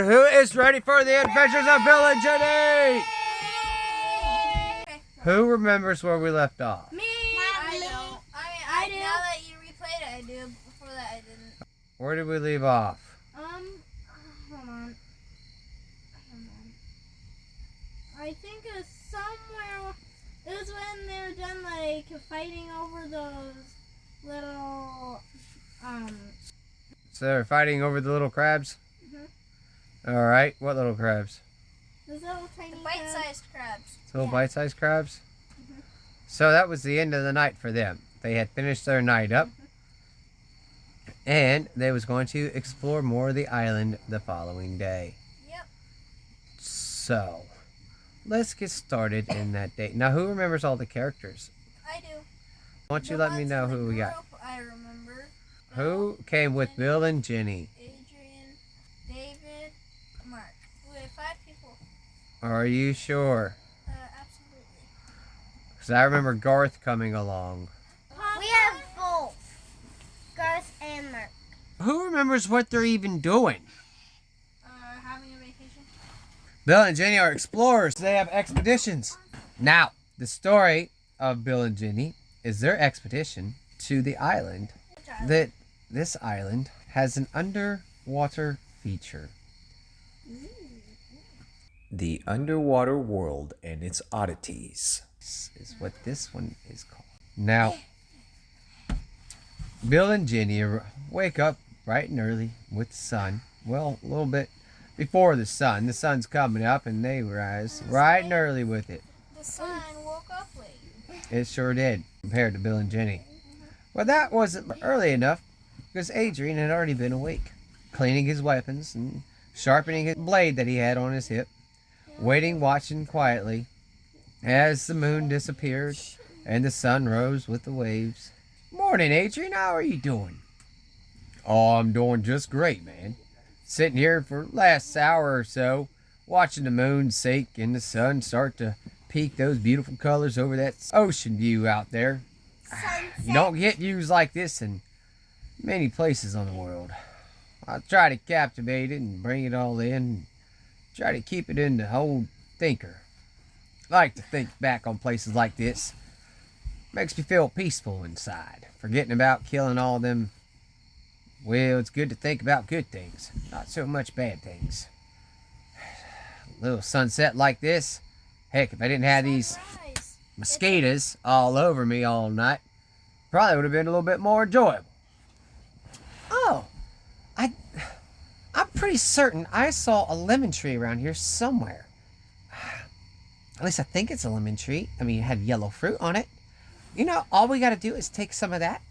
Who is ready for the adventures of Bill and Jenny? Who remembers where we left off? Me! I don't. I do. Now that you replayed it, I do. Before that, I didn't. Where did we leave off? Hold on. I think it was somewhere. It was when they were done, like, fighting over those little, So they're fighting over the little crabs? Alright, what little crabs? Those little tiny bite-sized crabs. Little bite-sized crabs? So that was the end of the night for them. They had finished their night up. And they was going to explore more of the island the following day. Yep. So, let's get started in that day. Now, who remembers all the characters? I do. Why don't you let me know who we got? I remember. Who came with Bill and Jenny? Adrian, David, Mark. We had 5 people. Are you sure? Absolutely. Because I remember Garth coming along. We have both. Garth and Mark. Who remembers what they're even doing? Having a vacation. Bill and Jenny are explorers. They have expeditions. Now, the story of Bill and Jenny is their expedition to the island. That this island has an underwater feature. The underwater world and its oddities. This is what this one is called. Now, Bill and Jenny wake up bright and early with the sun. Well, a little bit before the sun. The sun's coming up and they rise bright and early with it. The sun woke up late. It sure did, compared to Bill and Jenny. Well, that wasn't early enough because Adrian had already been awake, cleaning his weapons and sharpening his blade that he had on his hip, waiting, watching quietly as the moon disappeared and the sun rose with the waves. Morning, Adrian. How are you doing? Oh, I'm doing just great, man. Sitting here for the last hour or so, watching the moon sink and the sun start to peek those beautiful colors over that ocean view out there. Sunset. You don't get views like this in many places on the world. I try to captivate it and bring it all in. Try to keep it in the whole thinker. I like to think back on places like this. Makes me feel peaceful inside. Forgetting about killing all them. Well, it's good to think about good things. Not so much bad things. A little sunset like this. Heck, if I didn't have these mosquitoes all over me all night, probably would have been a little bit more enjoyable. Oh, I'm pretty certain I saw a lemon tree around here somewhere. At least I think it's a lemon tree. I mean, it had yellow fruit on it. You know, all we got to do is take some of that,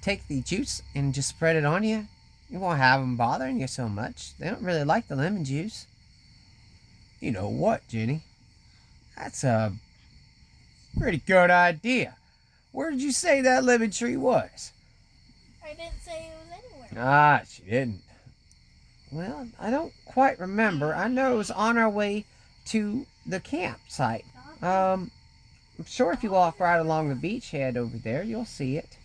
take the juice, and just spread it on you. You won't have them bothering you so much. They don't really like the lemon juice. You know what, Jenny? That's a pretty good idea. Where did you say that lemon tree was? I didn't say it was anywhere. Ah, she didn't. Well, I don't quite remember. I know it was on our way to the campsite. I'm sure if you walk right along the beachhead over there, you'll see it.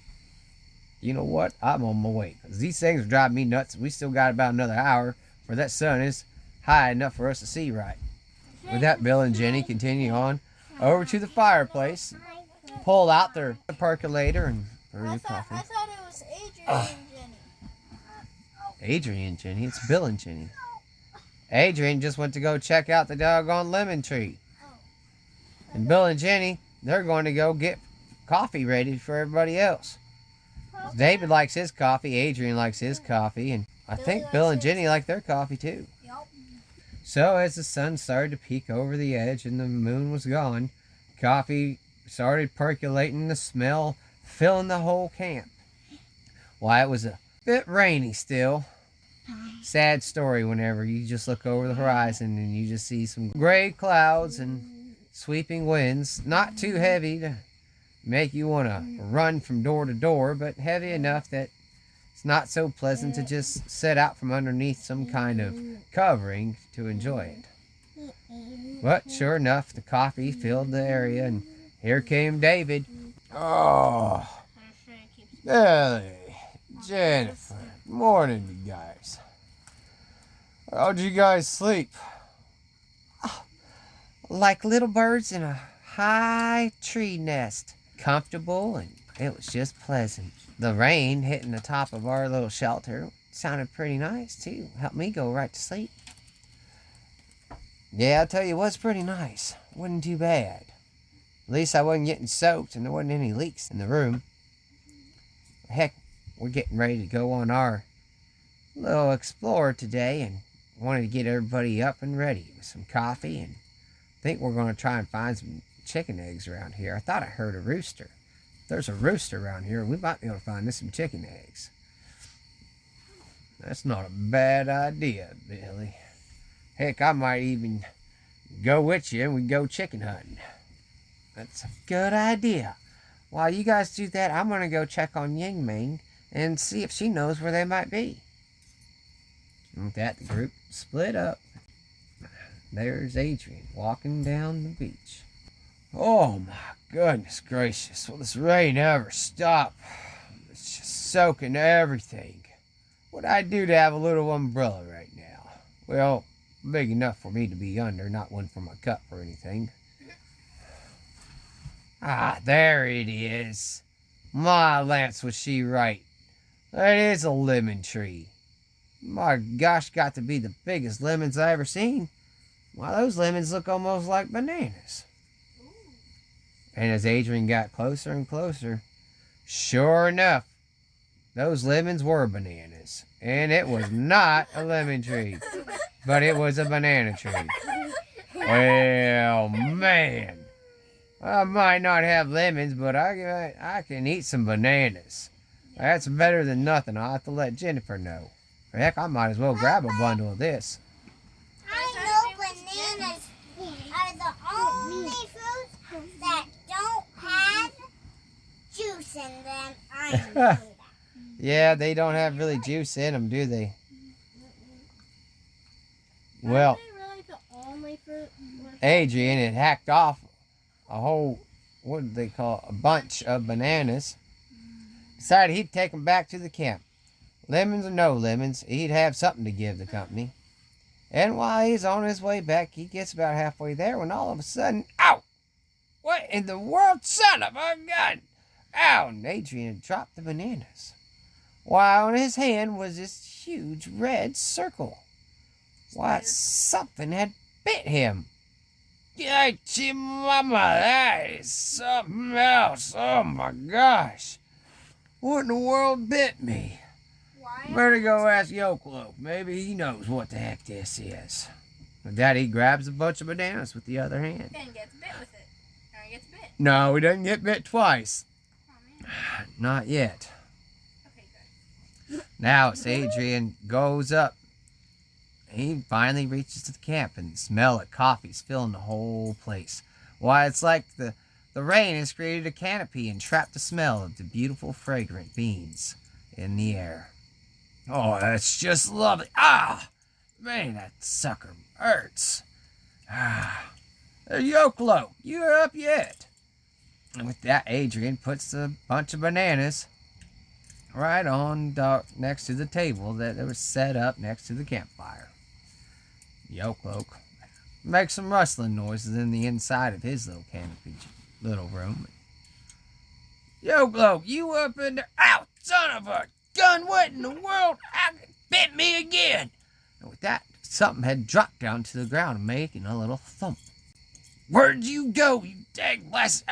You know what? I'm on my way. 'Cause these things are driving me nuts. We still got about another hour before that sun is high enough for us to see right. With that, Bill and Jenny continue on over to the fireplace, pull out their percolator and brew your coffee. I thought it was Adrian and Jenny. Adrian and Jenny? It's Bill and Jenny. Adrian just went to go check out the doggone lemon tree. And Bill and Jenny, they're going to go get coffee ready for everybody else. David likes his coffee, Adrian likes his coffee, and I think Bill and Jenny like their coffee too. Yep. So as the sun started to peek over the edge and the moon was gone, coffee started percolating, the smell filling the whole camp. Why, it was a bit rainy still. Sad story whenever you just look over the horizon and you just see some gray clouds and sweeping winds. Not too heavy to make you want to run from door to door, but heavy enough that it's not so pleasant to just sit out from underneath some kind of covering to enjoy it. But sure enough, the coffee filled the area, and here came David. Oh, Billy, Jennifer, morning, you guys. How'd you guys sleep? Like little birds in a high tree nest. Comfortable, and it was just pleasant. The rain hitting the top of our little shelter sounded pretty nice, too. Helped me go right to sleep. Yeah, I'll tell you, it was pretty nice. Wasn't too bad. At least I wasn't getting soaked and there wasn't any leaks in the room. Heck, we're getting ready to go on our little explorer today and wanted to get everybody up and ready with some coffee, and think we're going to try and find some chicken eggs around here. I thought I heard a rooster. If there's a rooster around here, we might be able to find us some chicken eggs. That's not a bad idea, Billy. Heck, I might even go with you and we go chicken hunting. That's a good idea. While you guys do that, I'm going to go check on Ying Ming and see if she knows where they might be. And with that, the group split up. There's Adrian walking down the beach. Oh my goodness gracious, will this rain ever stop? It's just soaking everything. What'd I do to have a little umbrella right now? Well, big enough for me to be under, not one for my cup or anything. Ah, there it is. My Lance, was she right? That is a lemon tree. My gosh, got to be the biggest lemons I ever seen. Why, those lemons look almost like bananas. And as Adrian got closer and closer, sure enough, those lemons were bananas. And it was not a lemon tree, but it was a banana tree. Well, man. I might not have lemons, but I can eat some bananas. That's better than nothing. I'll have to let Jennifer know. Heck, I might as well grab a bundle of this. I know bananas are the only fruits that don't have juice in them. I know that. Yeah, they don't have really juice in them, do they? Well, Are they really the only fruit? Adrian had hacked off a whole, what do they call it, a bunch of bananas. Decided he'd take them back to the camp. Lemons or no lemons, he'd have something to give the company. And while he's on his way back, he gets about halfway there when all of a sudden, ow! What in the world, son of a gun? Ow! And Adrian had dropped the bananas. While in his hand was this huge red circle. Why, something had bit him. Yikes, mama, that is something else. Oh my gosh. What in the world bit me? Why? Better go ask Yoklo. Maybe he knows what the heck this is. With that, he grabs a bunch of bananas with the other hand. And gets bit with it. Or he gets bit. No, he doesn't get bit twice. Oh, man. Not yet. Okay, good. Now, as Adrian goes up, he finally reaches to the camp, and the smell of coffee's filling the whole place. Why, it's like the rain has created a canopy and trapped the smell of the beautiful, fragrant beans in the air. Oh, that's just lovely. Ah, man, that sucker hurts. Ah, Yoklo, you're up yet. And with that, Adrian puts a bunch of bananas right on next to the table that was set up next to the campfire. Yoklo makes some rustling noises in the inside of his little canopy little room. Yoklo, you up in there? Ow, son of a gun, what in the world? Bit me again. And with that, something had dropped down to the ground, making a little thump. Where'd you go, you dang blast?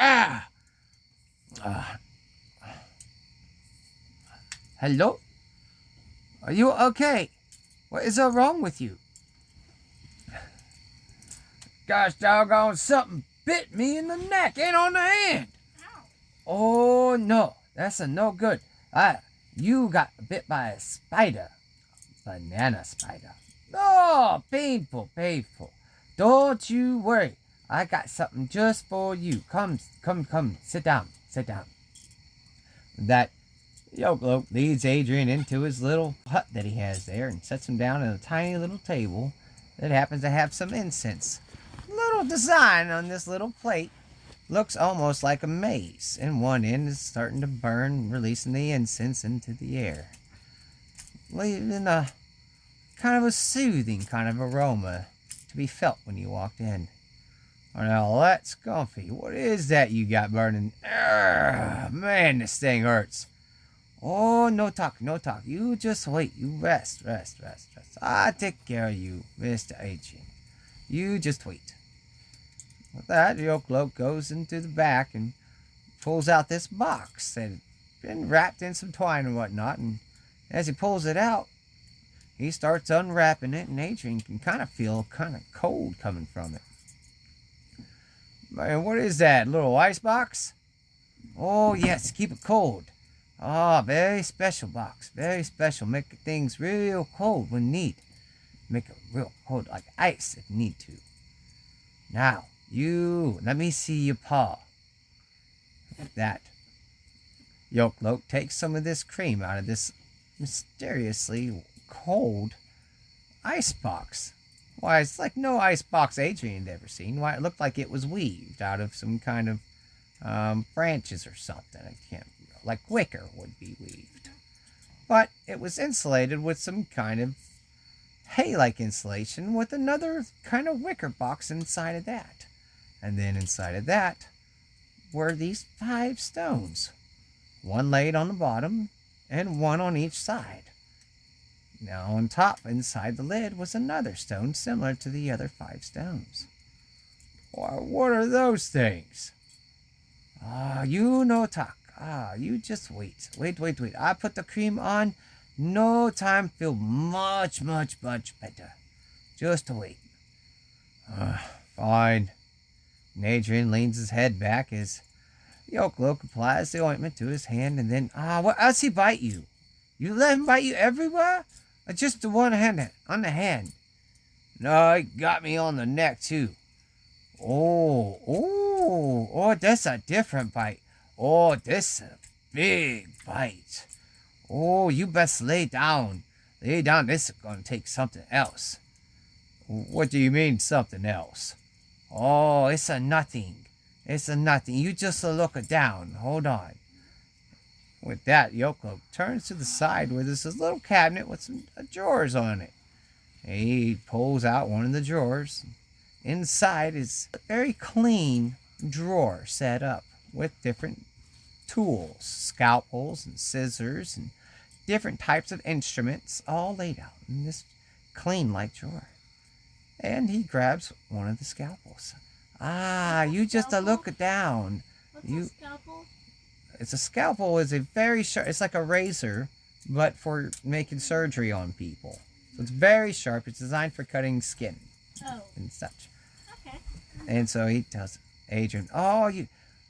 Hello? Are you okay? What is wrong with you? Gosh doggone, something bit me in the neck and on the hand. Ow. Oh no, that's no good. You got bit by a spider. Banana spider. Oh, painful, painful. Don't you worry. I got something just for you. Come, sit down. That Yoklo leads Adrian into his little hut that he has there and sets him down at a tiny little table that happens to have some incense. Little design on this little plate looks almost like a maze, and one end is starting to burn, releasing the incense into the air, leaving a kind of a soothing kind of aroma to be felt when you walked in. Oh, now that's comfy. What is that you got burning? Urgh, man, this thing hurts. Oh, no talk, no talk. You just wait. You rest. I'll take care of you, Mr. Adrian. You just wait. With that, the Yolk goes into the back and pulls out this box that had been wrapped in some twine and whatnot. And as he pulls it out, he starts unwrapping it, and Adrian can kind of feel kind of cold coming from it. Man, what is that? A little ice box? Oh, yes, keep it cold. Ah, very special box. Very special. Make things real cold when need. Make it real cold like ice if need to. Now, let me see your paw. Like that. Yolk takes some of this cream out of this mysteriously cold ice box. Why, it's like no ice box Adrian had ever seen. Why, it looked like it was weaved out of some kind of branches or something. I can't, like wicker would be weaved. But it was insulated with some kind of hay-like insulation with another kind of wicker box inside of that. And then inside of that were these 5 stones. One laid on the bottom and one on each side. Now on top, inside the lid, was another stone similar to the other 5 stones. Why, what are those things? You no talk. You just wait. Wait. I put the cream on. No time feel much better. Just wait. Fine. And Adrian leans his head back as Yolk applies the ointment to his hand, and then, what else he bite you? You let him bite you everywhere? Or just the one hand on the hand? No, he got me on the neck too. Oh, that's a different bite. Oh, this is a big bite. Oh, you best lay down. Lay down, this is gonna take something else. What do you mean, something else? Oh, it's a nothing. It's a nothing. You just look it down. Hold on. With that, Yolk turns to the side where there's this little cabinet with some drawers on it. He pulls out one of the drawers. Inside is a very clean drawer set up with different tools, scalpels and scissors and different types of instruments all laid out in this clean light drawer. And he grabs one of the scalpels. You just look it down. What's a scalpel? It's a scalpel is a very sharp, it's like a razor, but for making surgery on people. So it's very sharp. It's designed for cutting skin and such. Okay. And so he tells Adrian,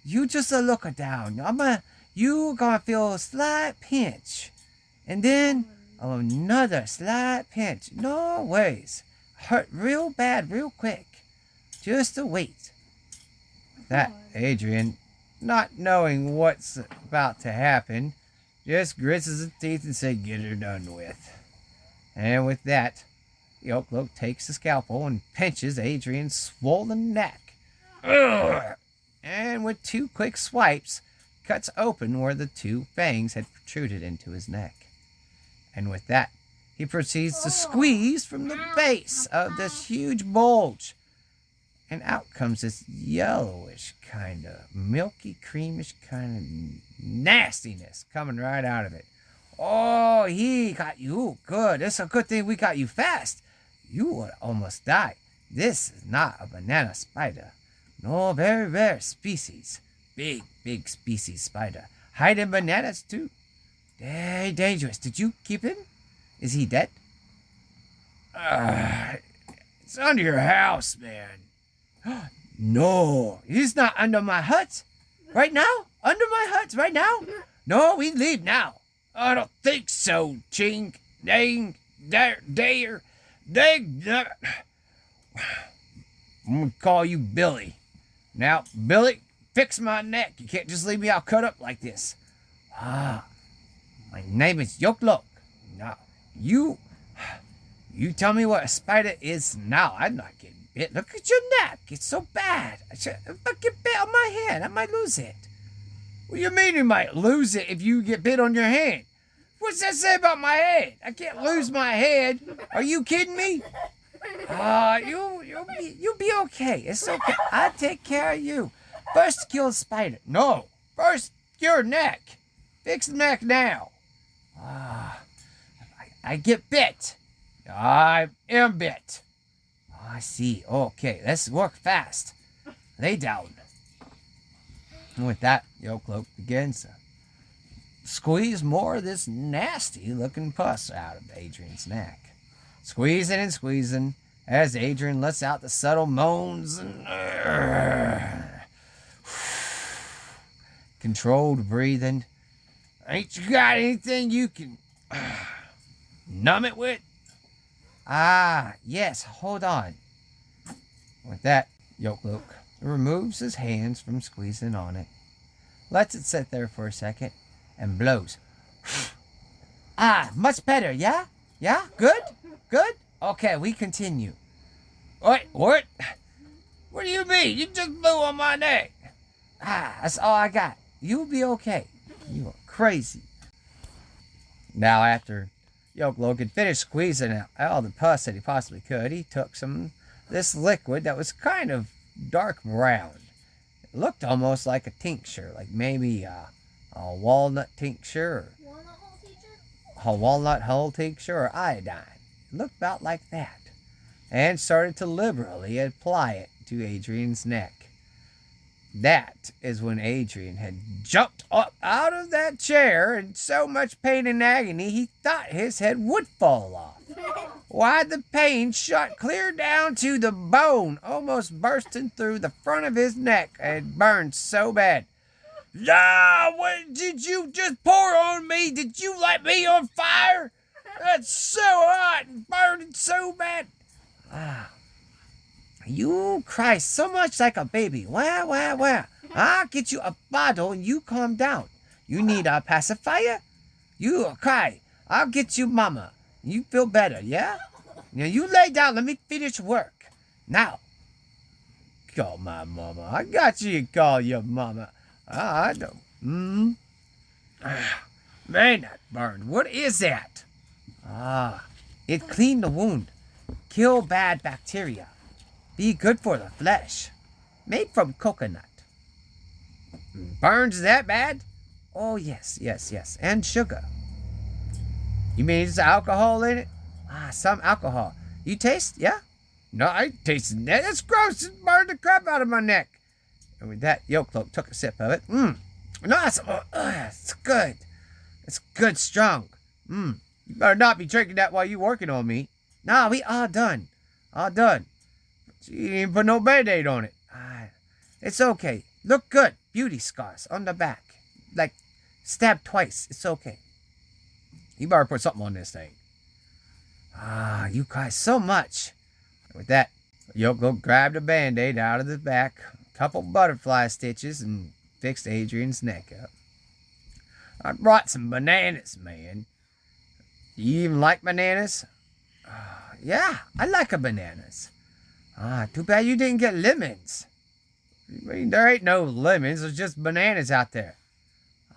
you just look it down. You gonna feel a slight pinch. And then another slight pinch. No ways. Hurt real bad, real quick. Just to wait. That Adrian, not knowing what's about to happen, just grits his teeth and says, get her done with. And with that, Yolk takes the scalpel and pinches Adrian's swollen neck. Ugh! And with 2 quick swipes, cuts open where the 2 fangs had protruded into his neck. And with that, he proceeds to squeeze from the base of this huge bulge. And out comes this yellowish kind of milky, creamish kind of nastiness coming right out of it. Oh, he got you good. It's a good thing we got you fast. You would almost die. This is not a banana spider. No, very rare species. Big species spider. Hide in bananas too. Very dangerous. Did you keep him? Is he dead? It's under your house, man. No, he's not under my hut. Right now? Under my hut right now? No, we leave now. I don't think so, Ching. Dang, dare. I'm gonna call you Billy. Now, Billy, fix my neck. You can't just leave me all cut up like this. My name is Yolk. Now, you tell me what a spider is now. I'm not getting bit. Look at your neck. It's so bad. If I get bit on my hand, I might lose it. What do you mean you might lose it if you get bit on your hand? What's that say about my head? I can't lose my head. Are you kidding me? You'll be okay. It's okay. I'll take care of you. First kill the spider. No. First your neck. Fix the neck now. I get bit. I am bit. I see. Okay, let's work fast. Lay down. And with that, Yolkloak begins to squeeze more of this nasty looking pus out of Adrian's neck. Squeezing and squeezing as Adrian lets out the subtle moans and controlled breathing. Ain't you got anything you can numb it with? Yes, hold on. With that, Yolkloak removes his hands from squeezing on it, lets it sit there for a second, and blows. Much better, yeah? Yeah? Good? Good? Okay, we continue. Wait, what? What do you mean? You just blew on my neck. That's all I got. You'll be okay. You are crazy. Now, after Yolkloak had finished squeezing out all the pus that he possibly could, he took some this liquid that was kind of dark brown. It looked almost like a tincture, like maybe a walnut tincture, or a walnut hull tincture, or iodine. It looked about like that, and started to liberally apply it to Adrian's neck. That is when Adrian had jumped up out of that chair in so much pain and agony he thought his head would fall off. Why, the pain shot clear down to the bone, almost bursting through the front of his neck, and burned so bad. What did you just pour on me? Did you light me on fire? That's so hot and burning so bad. You cry so much like a baby. Well. I'll get you a bottle and you calm down. You need a pacifier? You cry. I'll get you mama. You feel better, yeah? Now you lay down. Let me finish work. Now, call my mama. I got you to call your mama. I know. Man, that burned. What is that? It cleaned the wound. Kill bad bacteria. Be good for the flesh. Made from coconut. Burns that bad? Oh, yes. And sugar. You mean there's alcohol in it? Some alcohol. You taste? Yeah? No, I ain't tasting that. That's gross. It burned the crap out of my neck. And with that, Yolkloak took a sip of it. No, it's good. It's good, strong. You better not be drinking that while you working on me. Nah, we all done. You didn't put no Band-Aid on it. It's okay. Look good. Beauty scars on the back. Like stabbed twice. It's okay. You better put something on this thing. You cry so much. With that, Yolkloak grabbed a Band-Aid out of the back, a couple butterfly stitches, and fixed Adrian's neck up. I brought some bananas, man. You even like bananas? Yeah, I like bananas. Too bad you didn't get lemons. I mean, there ain't no lemons. There's just bananas out there.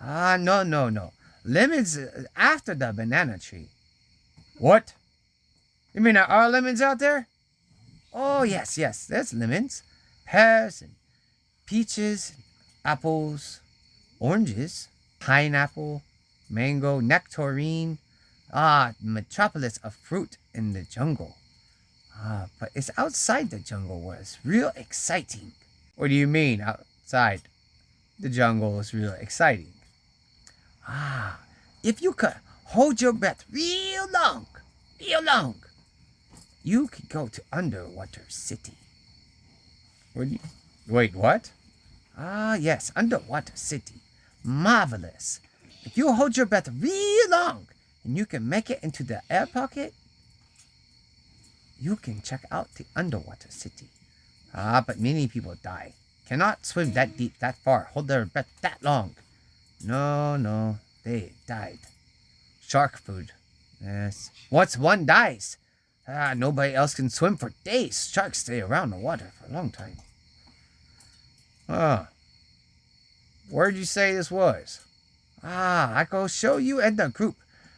No. Lemons after the banana tree. What? You mean there are lemons out there? Oh, yes. There's lemons. Pears and peaches, apples, oranges, pineapple, mango, nectarine. Metropolis of fruit in the jungle. But it's outside the jungle where it's real exciting. What do you mean outside the jungle is real exciting? If you could hold your breath real long, you could go to Underwater City. Wait, what? Yes, Underwater City. Marvelous. If you hold your breath real long and you can make it into the air pocket, you can check out the Underwater City. But many people die. Cannot swim that deep, that far, hold their breath that long. No, they died. Shark food. Yes. Once one dies, nobody else can swim for days. Sharks stay around the water for a long time. Where'd you say this was? I go show you and the group.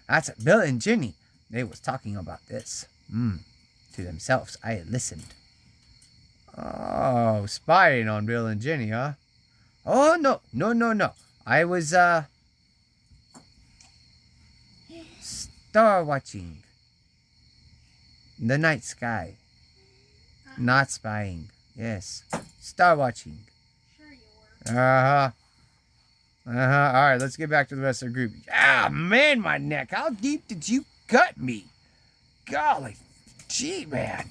That's Bill and Jenny. They was talking about this. To themselves. I listened. Oh, spying on Bill and Jenny, huh? Oh, no. No, no, no. I was, star watching. The night sky. Not spying. Yes. Star watching. Sure you were. Uh-huh. Uh-huh. All right, let's get back to the rest of the group. Ah, man, my neck. How deep did you cut me? Golly. Gee, man.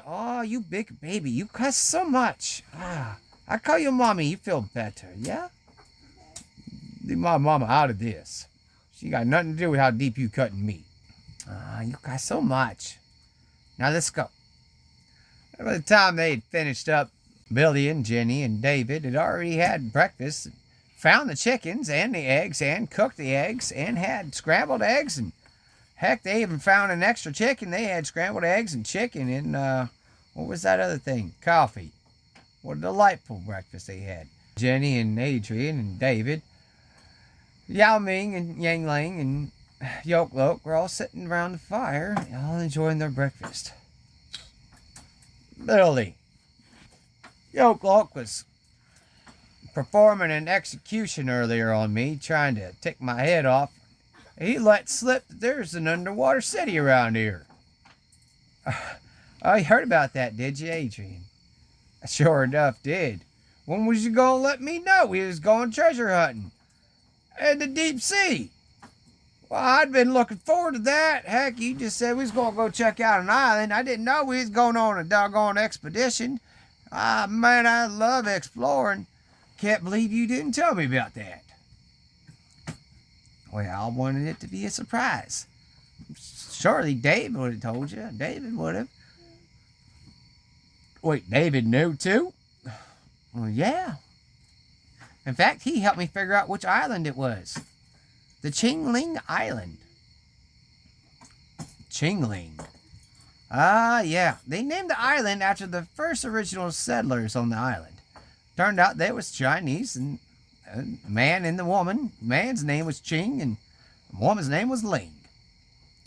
Oh, you big baby. You cuss so much. Ah, I call you mommy. You feel better, yeah? Leave my mama out of this. She got nothing to do with how deep you cutting me. Ah, you cuss so much. Now let's go. By the time they had finished up, Billy and Jenny and David had already had breakfast, found the chickens and the eggs, and cooked the eggs, and had scrambled eggs, and heck, they even found an extra chicken. They had scrambled eggs and chicken and, what was that other thing? Coffee. What a delightful breakfast they had. Jenny and Adrian and David, Yao Ming and Yang Ling and Yoke Loke were all sitting around the fire, all enjoying their breakfast. Billy. Yoke Loke was performing an execution earlier on me, trying to take my head off. He let slip that there's an underwater city around here. Oh, you heard about that, did you, Adrian? I sure enough did. When was you gonna let me know we was going treasure hunting? In the deep sea. Well, I'd been looking forward to that. Heck, you just said we was gonna go check out an island. I didn't know we was going on a doggone expedition. Ah, man, I love exploring. Can't believe you didn't tell me about that. Well, I wanted it to be a surprise. Surely David would have told you. David would have. Wait, David knew too? Well, yeah. In fact, he helped me figure out which island it was. The Qingling Island. Qingling. Ah, yeah. They named the island after the first original settlers on the island. Turned out they was Chinese, and the man and the woman. Man's name was Qing, and the woman's name was Ling.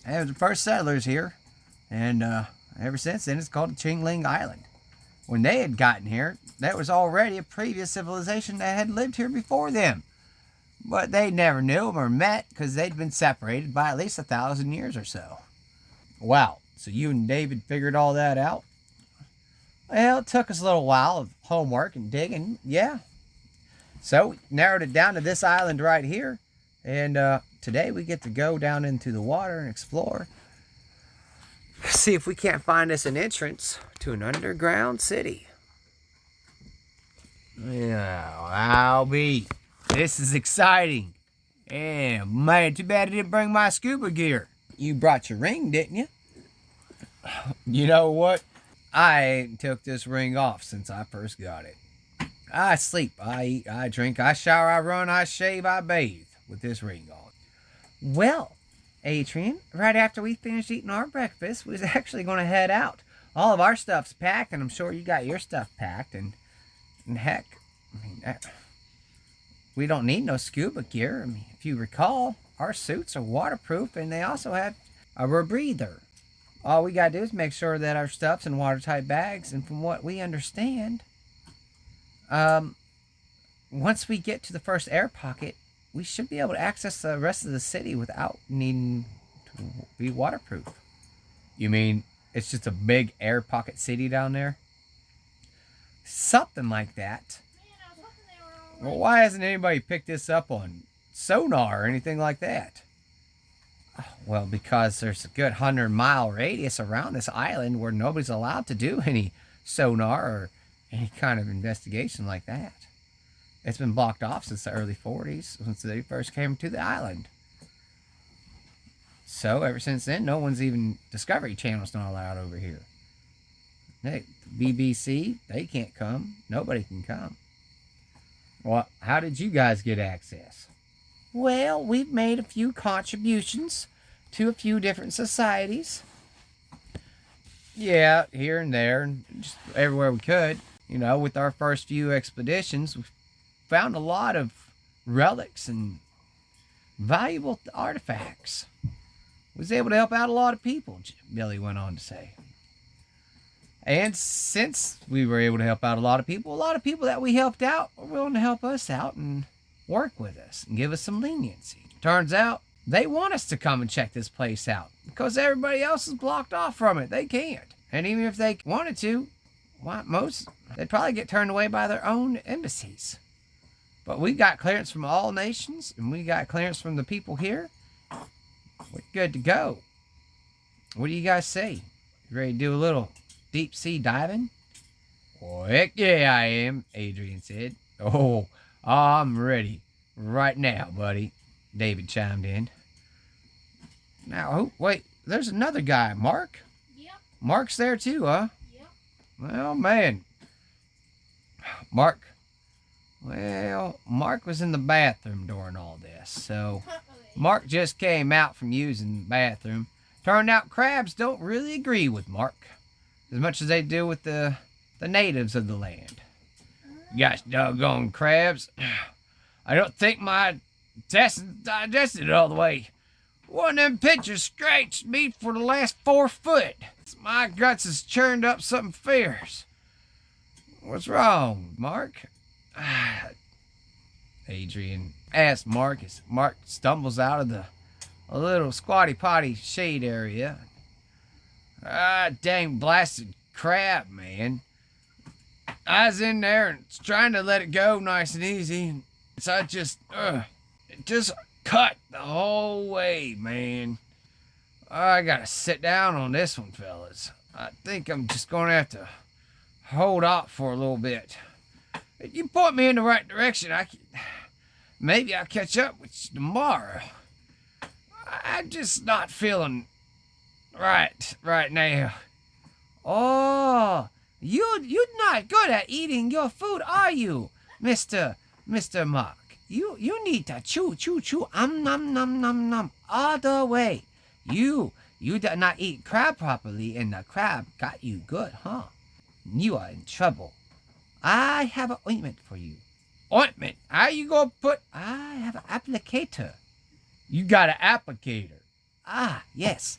They were the first settlers here, and ever since then it's called the Qingling Island. When they had gotten here, there was already a previous civilization that had lived here before them. But they never knew them or met because they'd been separated by at least 1,000 years or so. Wow, so you and David figured all that out? Well, it took us a little while of homework and digging, yeah. So we narrowed it down to this island right here. And today we get to go down into the water and explore. See if we can't find us an entrance to an underground city. Yeah, I'll be. This is exciting. Yeah, man, too bad I didn't bring my scuba gear. You brought your ring, didn't you? You know what? I ain't took this ring off since I first got it. I sleep, I eat, I drink, I shower, I run, I shave, I bathe with this ring on. Well, Adrian, right after we finished eating our breakfast, we was actually going to head out. All of our stuff's packed, and I'm sure you got your stuff packed. And heck, I mean, we don't need no scuba gear. I mean, if you recall, our suits are waterproof, and they also have a rebreather. All we got to do is make sure that our stuff's in watertight bags, and from what we understand, once we get to the first air pocket, we should be able to access the rest of the city without needing to be waterproof. You mean it's just a big air pocket city down there? Something like that. Well, why hasn't anybody picked this up on sonar or anything like that? Well, because there's a good 100-mile radius around this island where nobody's allowed to do any sonar or any kind of investigation like that. It's been blocked off since the early 40s, since they first came to the island. So, ever since then, no one's even... Discovery Channel's not allowed over here. Hey, the BBC, they can't come. Nobody can come. Well, how did you guys get access? Well, we've made a few contributions to a few different societies. Yeah, here and there, and just everywhere we could. You know, with our first few expeditions, we found a lot of relics and valuable artifacts. Was able to help out a lot of people, Billy went on to say. And since we were able to help out a lot of people that we helped out were willing to help us out and work with us and give us some leniency. Turns out they want us to come and check this place out because everybody else is blocked off from it. They can't. And even if they wanted to, they'd probably get turned away by their own embassies. But we got clearance from all nations, and we got clearance from the people here. We're good to go. What do you guys say? You ready to do a little deep sea diving? Well, heck yeah, I am, Adrian said. Oh, I'm ready right now, buddy, David chimed in. Now, wait, there's another guy, Mark? Yep. Mark's there too, huh? Yep. Well, man. Mark was in the bathroom during all this, so Mark just came out from using the bathroom. Turned out crabs don't really agree with Mark as much as they do with the natives of the land. Gosh doggone crabs. I don't think my intestines digested it all the way. One of them pitchers scratched me for the last 4 foot. My guts has churned up something fierce. What's wrong, Mark? Adrian asked Mark as Mark stumbles out of a little squatty potty shade area. Dang blasted crab, man. I was in there and trying to let it go nice and easy. So it just cut the whole way, man. I gotta sit down on this one, fellas. I think I'm just gonna have to hold off for a little bit. If you point me in the right direction, maybe I'll catch up with you tomorrow. I'm just not feeling right now. Oh, you're not good at eating your food, are you, Mr. Mark? You need to chew, nom, all the way. You did not eat crab properly, and the crab got you good, huh? You are in trouble. I have an ointment for you. Ointment? How you gonna put? I have an applicator. You got an applicator? Ah, yes.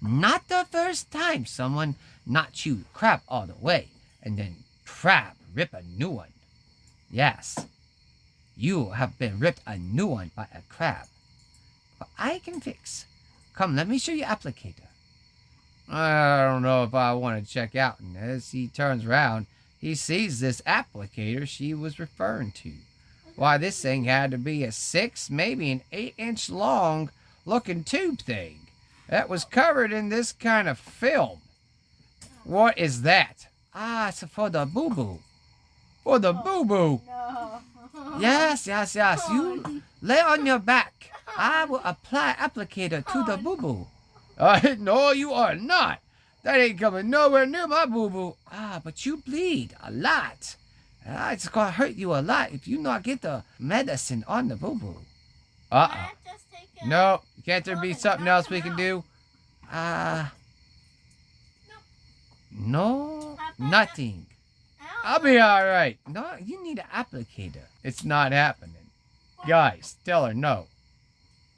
Not the first time someone not chew crab all the way, and then crab rip a new one. Yes. You have been ripped a new one by a crab. But I can fix. Come, let me show you applicator. I don't know if I want to check out. And as he turns around, he sees this applicator she was referring to. Why, this thing had to be a 6, maybe an 8-inch long looking tube thing that was covered in this kind of film. What is that? Ah, it's for the boo-boo. For the boo-boo. No. Yes. You lay on your back. I will apply applicator to the boo-boo. No, you are not. That ain't coming nowhere near my boo-boo. Ah, but you bleed a lot. It's going to hurt you a lot if you not get the medicine on the boo-boo. No, can't there be something else we can do? No, nothing. I'll be all right. No, you need an applicator. It's not happening. Guys, tell her no.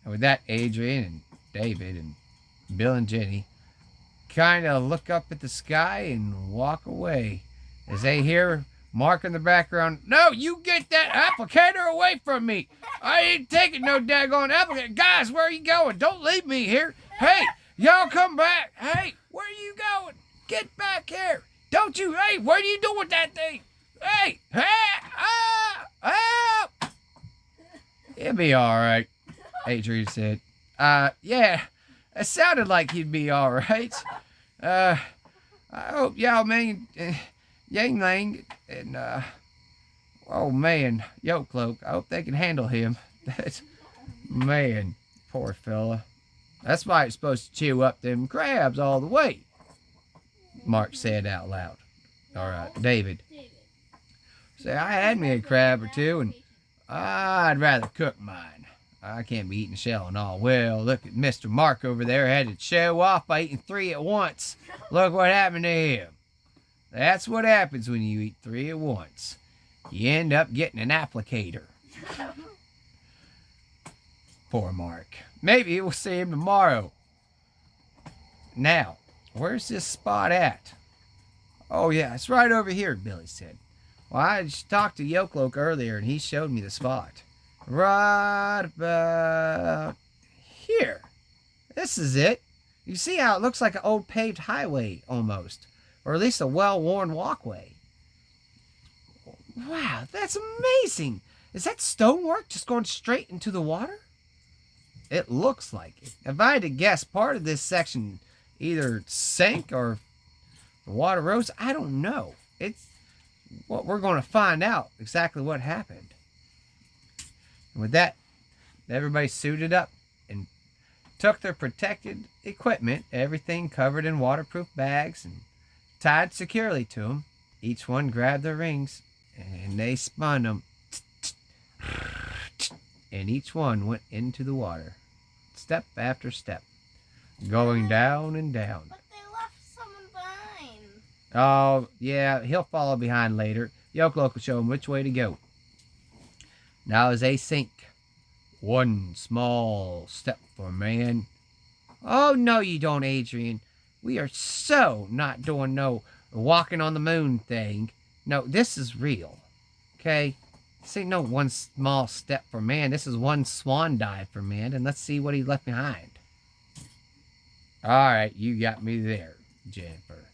And with that, Adrian and David and Bill and Jenny kind of look up at the sky and walk away as they hear Mark in the background. No, you get that applicator away from me. I ain't taking no daggone applicator. Guys, where are you going? Don't leave me here. Hey, y'all come back. Hey, where are you going? Get back here. Don't you, hey, what are you doing with that thing? Hey, It'll be all right, Adrian said. Yeah, it sounded like he'd be all right. I hope Yao Ming, Yang Lang, and, oh man, Yo Cloak, I hope they can handle him. Man, poor fella. That's why it's supposed to chew up them crabs all the way, Mark said out loud. All right, David. Say, I had me a crab or two, and I'd rather cook mine. I can't be eating shell and all. Well, look at Mr. Mark over there. Had to show off by eating 3 at once. Look what happened to him. That's what happens when you eat 3 at once. You end up getting an applicator. Poor Mark. Maybe we'll see him tomorrow. Now, where's this spot at? Oh, yeah, it's right over here, Billy said. Well, I just talked to Yokloke earlier, and he showed me the spot. Right about here. This is it. You see how it looks like an old paved highway, almost. Or at least a well-worn walkway. Wow, that's amazing. Is that stonework just going straight into the water? It looks like it. If I had to guess, part of this section either sank or the water rose. I don't know. It's what we're going to find out exactly what happened. And with that, everybody suited up and took their protected equipment, everything covered in waterproof bags and tied securely to them. Each one grabbed their rings and they spun them. And each one went into the water, step after step, going down and down. But they left someone behind. Oh, yeah, he'll follow behind later. Yokloke will show him which way to go. Now as they sink, one small step for man. Oh, no, you don't, Adrian. We are so not doing no walking on the moon thing. No, this is real. Okay? This ain't no one small step for man. This is one swan dive for man. And let's see what he left behind. All right, you got me there, Jennifer.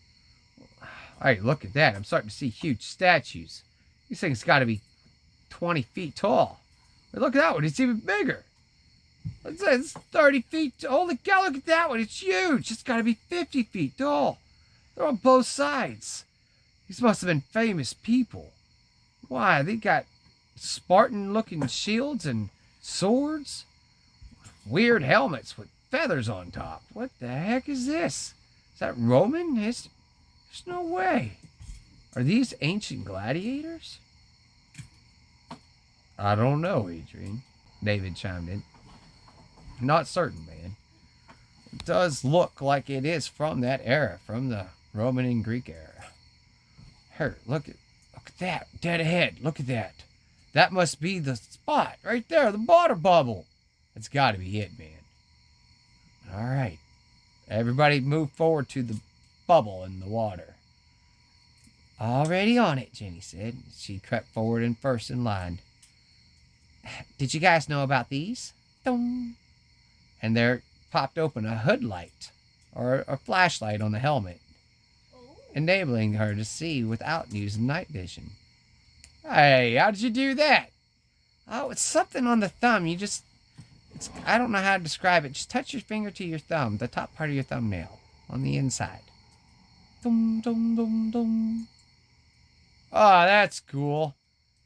All right, look at that. I'm starting to see huge statues. These things got to be 20 feet tall. But look at that one. It's even bigger. It's 30 feet. Holy cow, look at that one. It's huge. It's got to be 50 feet tall. They're on both sides. These must have been famous people. Why, they got Spartan-looking shields and swords. Weird helmets with feathers on top. What the heck is this? Is that Roman? There's no way. Are these ancient gladiators? I don't know, Adrian. David chimed in. Not certain, man. It does look like it is from that era, from the Roman and Greek era. Here, look at that. Dead ahead. Look at that. That must be the spot right there, the water bubble. It's got to be it, man. All right. Everybody move forward to the bubble in the water. Already on it, Jenny said. She crept forward and first in line. Did you guys know about these? Dong. And there popped open a hood light, or a flashlight on the helmet, enabling her to see without using night vision. Hey, how did you do that? Oh, it's something on the thumb. I don't know how to describe it. Just touch your finger to your thumb, the top part of your thumbnail, on the inside. Dum, dum, dum, dum. Oh, that's cool.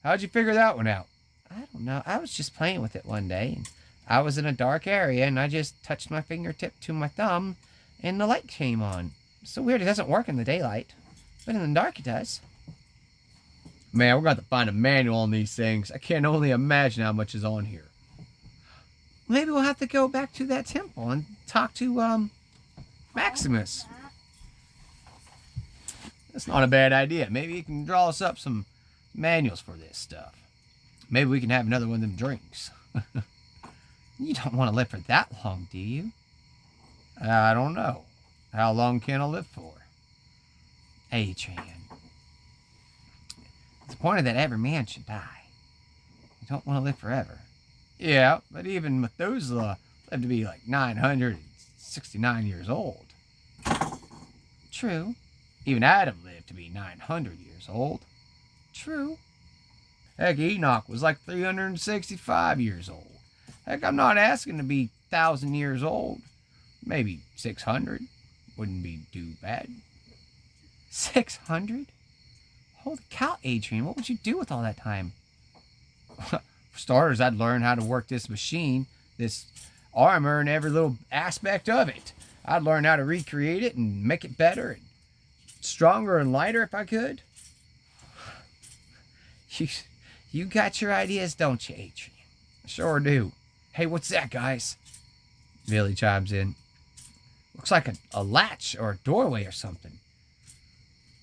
How'd you figure that one out? I don't know. I was just playing with it one day, and I was in a dark area, and I just touched my fingertip to my thumb, and the light came on. It's so weird. It doesn't work in the daylight, but in the dark it does. Man, we're going to have to find a manual on these things. I can only imagine how much is on here. Maybe we'll have to go back to that temple and talk to Maximus. That's not a bad idea. Maybe you can draw us up some manuals for this stuff. Maybe we can have another one of them drinks. You don't want to live for that long, do you? I don't know. How long can I live for? Adrian. It's appointed that every man should die. You don't want to live forever. Yeah, but even Methuselah lived to be like 969 years old. True. Even Adam lived to be 900 years old. True. Heck, Enoch was like 365 years old. Heck, I'm not asking to be 1,000 years old. Maybe 600 wouldn't be too bad. 600? Holy cow, Adrian, what would you do with all that time? For starters, I'd learn how to work this machine, this armor, and every little aspect of it. I'd learn how to recreate it and make it better and stronger and lighter if I could. You got your ideas, don't you, Adrian? Sure do. Hey, what's that, guys? Billy chimes in. Looks like a latch or a doorway or something.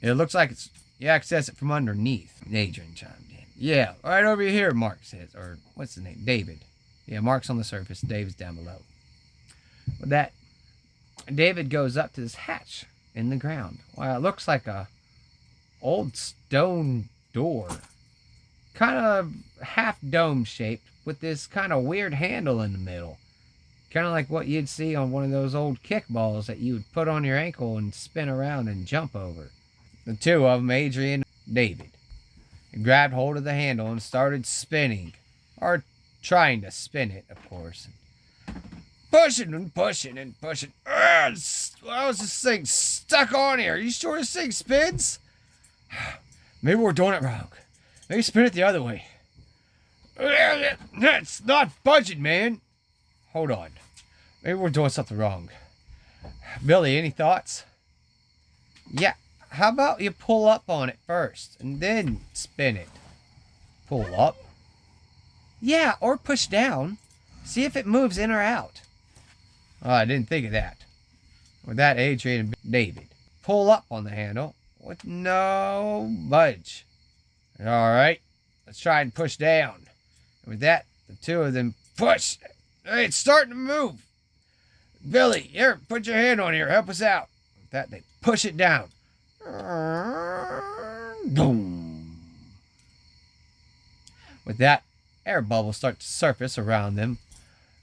It looks like you access it from underneath. Adrian chimed in. Yeah, right over here, Mark says. Or, what's his name? David. Yeah, Mark's on the surface. David's down below. With that, David goes up to this hatch in the ground. Wow, it looks like a old stone door. Kind of half dome shaped with this kind of weird handle in the middle. Kind of like what you'd see on one of those old kickballs that you would put on your ankle and spin around and jump over. The two of them, Adrian and David, grabbed hold of the handle and started spinning. Or trying to spin it, of course. Pushing and pushing and pushing. How is this thing stuck on here? Are you sure this thing spins? Maybe we're doing it wrong. Maybe spin it the other way. It's not budging, man. Hold on. Maybe we're doing something wrong. Billy, any thoughts? Yeah. How about you pull up on it first and then spin it? Pull up? Yeah, or push down. See if it moves in or out. Oh, I didn't think of that. With that, Adrian and David pull up on the handle with no budge. All right, let's try and push down. And with that, the two of them push. Hey, it's starting to move. Billy, here, put your hand on here. Help us out. With that, they push it down. Boom. With that, air bubbles start to surface around them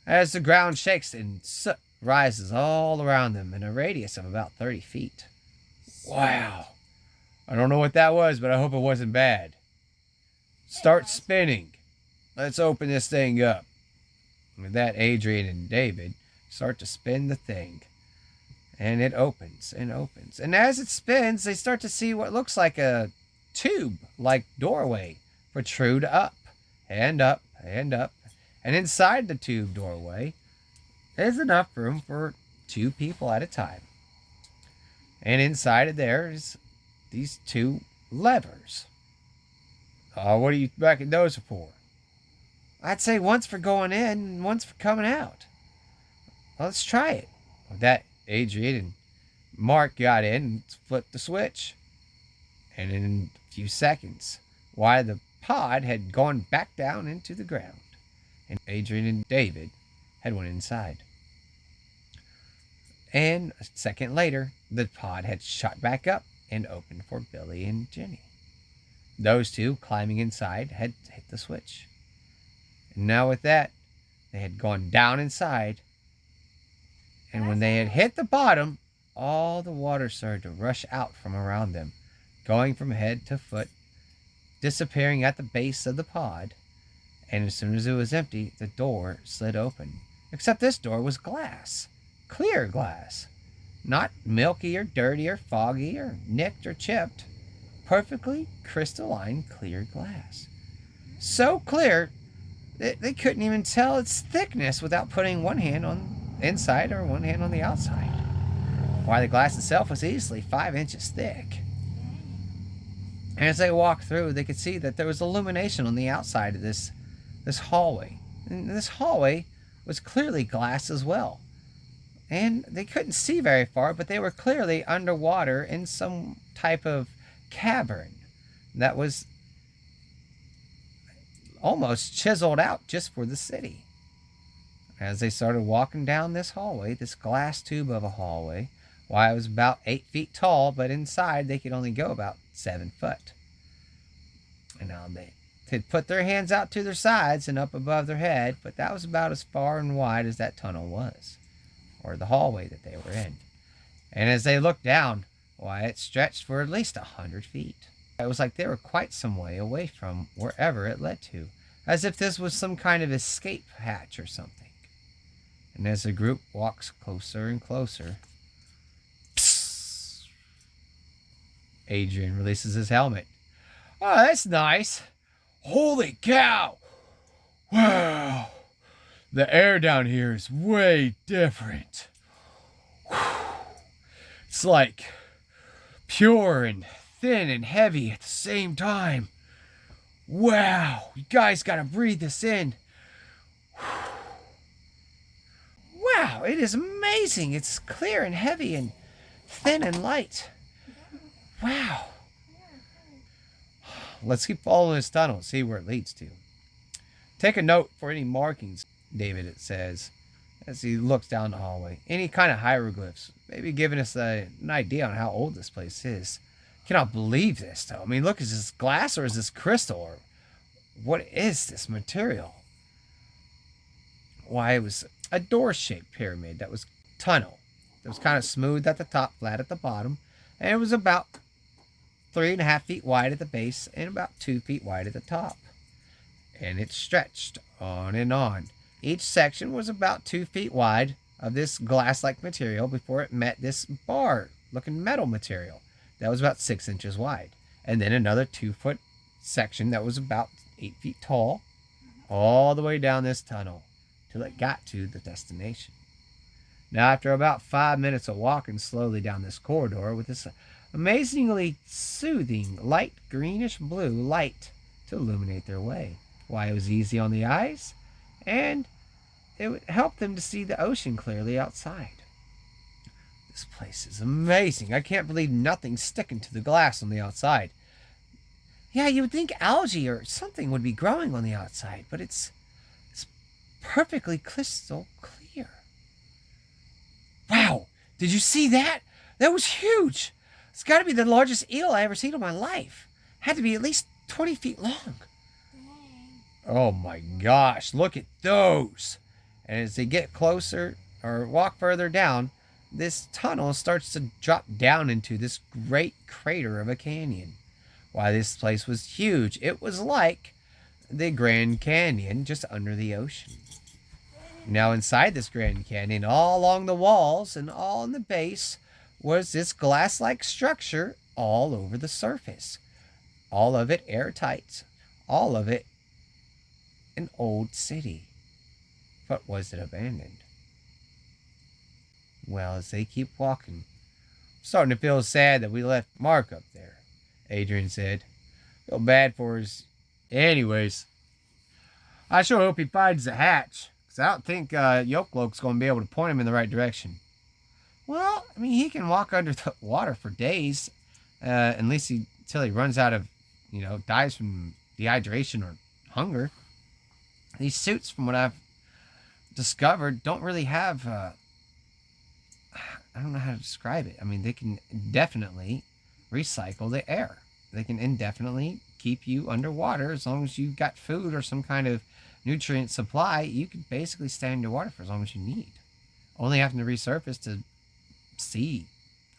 as the ground shakes and soot rises all around them in a radius of about 30 feet. Wow. I don't know what that was, but I hope it wasn't bad. Start spinning. Let's open this thing up. With that, Adrian and David start to spin the thing. And it opens and opens. And as it spins, they start to see what looks like a tube-like doorway protrude up and up and up. And inside the tube doorway is enough room for 2 people at a time. And inside of there is these 2 levers. What do you reckon those are for? I'd say one's for going in and one's for coming out. Well, let's try it. With that, Adrian and Mark got in and flipped the switch. And in a few seconds, the pod had gone back down into the ground. And Adrian and David had went inside. And a second later, the pod had shot back up and opened for Billy and Jenny. Those 2 climbing inside had hit the switch. And now with that, they had gone down inside. And when they had hit the bottom, all the water started to rush out from around them, going from head to foot, disappearing at the base of the pod. And as soon as it was empty, the door slid open. Except this door was glass. Clear glass. Not milky or dirty or foggy or nicked or chipped. Perfectly crystalline clear glass. So clear that they couldn't even tell its thickness without putting one hand on the inside or one hand on the outside. Why, the glass itself was easily 5 inches thick. And as they walked through, they could see that there was illumination on the outside of this hallway. And this hallway was clearly glass as well. And they couldn't see very far, but they were clearly underwater in some type of cavern that was almost chiseled out just for the city. As they started walking down this hallway, this glass tube of a hallway, it was about 8 feet tall, but inside they could only go about 7 foot. And now they could put their hands out to their sides and up above their head, but that was about as far and wide as that tunnel was, or the hallway that they were in. And as they looked down, it stretched for at least 100 feet. It was like they were quite some way away from wherever it led to, as if this was some kind of escape hatch or something. And as the group walks closer and closer, psst, Adrian releases his helmet. Oh, that's nice. Holy cow! Wow! The air down here is way different. It's like pure and thin and heavy at the same time. Wow! You guys gotta breathe this in. Wow! It is amazing. It's clear and heavy and thin and light. Wow! Let's keep following this tunnel and see where it leads to. Take a note for any markings David, it says, as he looks down the hallway. Any kind of hieroglyphs, maybe giving us an idea on how old this place is. Cannot believe this, though. I mean, look, is this glass or is this crystal? Or what is this material? Why, it was a door-shaped pyramid that was tunnel. It was kind of smooth at the top, flat at the bottom, and it was about 3.5 feet wide at the base and about 2 feet wide at the top. And it stretched on and on. Each section was about 2 feet wide of this glass-like material before it met this bar-looking metal material that was about 6 inches wide. And then another 2-foot section that was about 8 feet tall, all the way down this tunnel till it got to the destination. Now, after about 5 minutes of walking slowly down this corridor with this amazingly soothing light greenish blue light to illuminate their way, why, it was easy on the eyes, and it would help them to see the ocean clearly outside. This place is amazing. I can't believe nothing's sticking to the glass on the outside. Yeah, you would think algae or something would be growing on the outside, but it's perfectly crystal clear. Wow, did you see that? That was huge. It's got to be the largest eel I ever seen in my life. Had to be at least 20 feet long. Oh my gosh, look at those. And as they get closer or walk further down, this tunnel starts to drop down into this great crater of a canyon. Why, this place was huge. It was like the Grand Canyon just under the ocean. Now, inside this Grand Canyon, all along the walls and all in the base, was this glass-like structure all over the surface. All of it airtight. All of it an old city. But was it abandoned? Well, as they keep walking, I'm starting to feel sad that we left Mark up there, Adrian said. Feel bad for us. Anyways, I sure hope he finds the hatch. I don't think Yolkloke's going to be able to point him in the right direction. Well, I mean, he can walk under the water for days, at least until he runs out of, dies from dehydration or hunger. These suits, from what I've discovered, don't really have, I don't know how to describe it. I mean, they can definitely recycle the air. They can indefinitely keep you underwater as long as you've got food or some kind of nutrient supply. You can basically stay underwater for as long as you need. Only having to resurface to see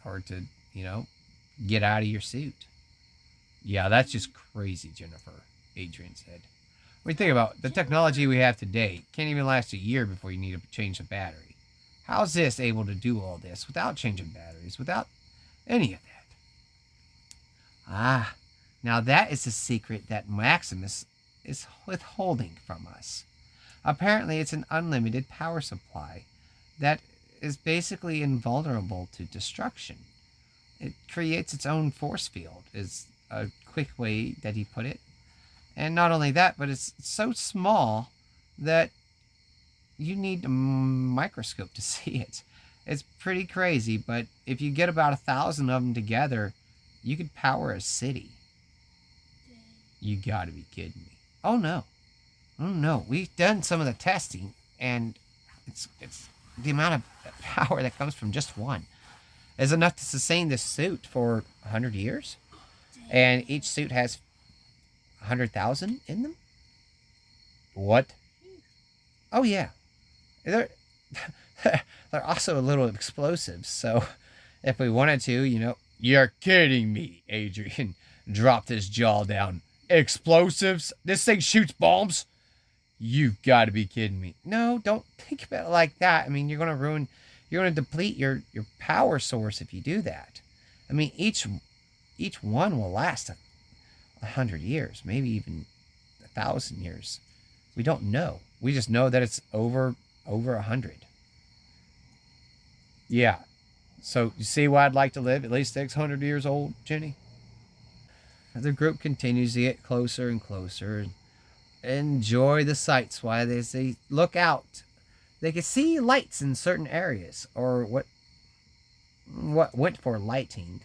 or to, get out of your suit. Yeah, that's just crazy, Jennifer, Adrian said. When you think about the technology we have today, can't even last a year before you need to change the battery. How's this able to do all this without changing batteries, without any of that? Now that is the secret that Maximus is withholding from us. Apparently, it's an unlimited power supply that is basically invulnerable to destruction. It creates its own force field, is a quick way that he put it. And not only that, but it's so small that you need a microscope to see it. It's pretty crazy, but if you get about 1,000 of them together, you could power a city. You gotta be kidding me. Oh no. We've done some of the testing, and it's the amount of power that comes from just one is enough to sustain this suit for 100 years. And each suit has 100,000 in them. What? Oh yeah, they're also a little explosives. So if we wanted to, you're kidding me, Adrian. Dropped his jaw down. Explosives? This thing shoots bombs? You've got to be kidding me. No, don't think about it like that. I mean, you're going to deplete your power source if you do that. I mean, each one will last 100 years, maybe even 1,000 years. We don't know. We just know that it's over 100. Yeah. So you see why I'd like to live at least 600 years old, Jenny? The group continues to get closer and closer and enjoy the sights while they look out. They can see lights in certain areas, or what went for lighting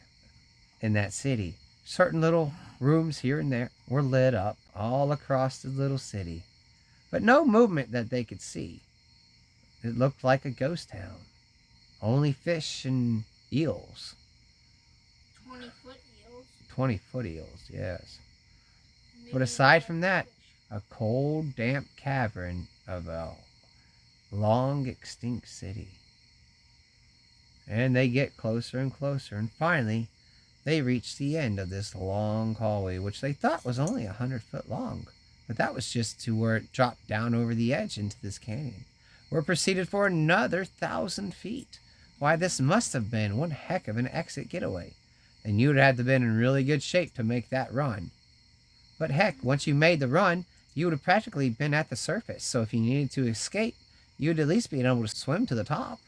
in that city. Certain little rooms here and there were lit up all across the little city. but no movement that they could see. It looked like a ghost town. Only fish and eels. 20-foot eels. 20-foot eels, yes. But Maybe aside from like that, fish. a cold, damp cavern of a long extinct city. And they get closer and closer, and finally they reach the end of this long hallway, which they thought was only 100 foot long. But that was just to where it dropped down over the edge into this canyon, where it proceeded for another 1,000 feet. Why, this must have been one heck of an exit getaway, and you'd have to been in really good shape to make that run. But heck, once you made the run, you would have practically been at the surface, so if you needed to escape, you'd at least be able to swim to the top.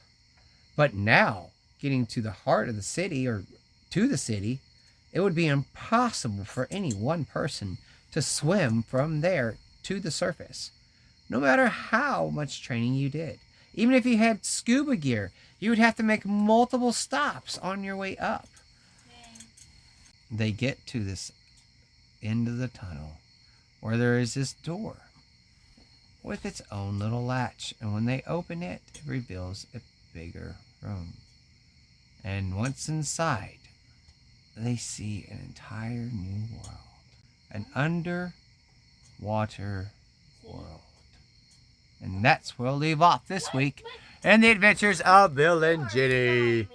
But now, getting to the heart of the city, or to the city, it would be impossible for any one person to swim from there to the surface, no matter how much training you did. Even if you had scuba gear, you would have to make multiple stops on your way up. Dang. They get to this end of the tunnel where there is this door with its own little latch, and when they open it, it reveals a bigger room. And once inside, they see an entire new world. An underwater world. And that's where we'll leave off this week in the adventures of Bill and Jenny.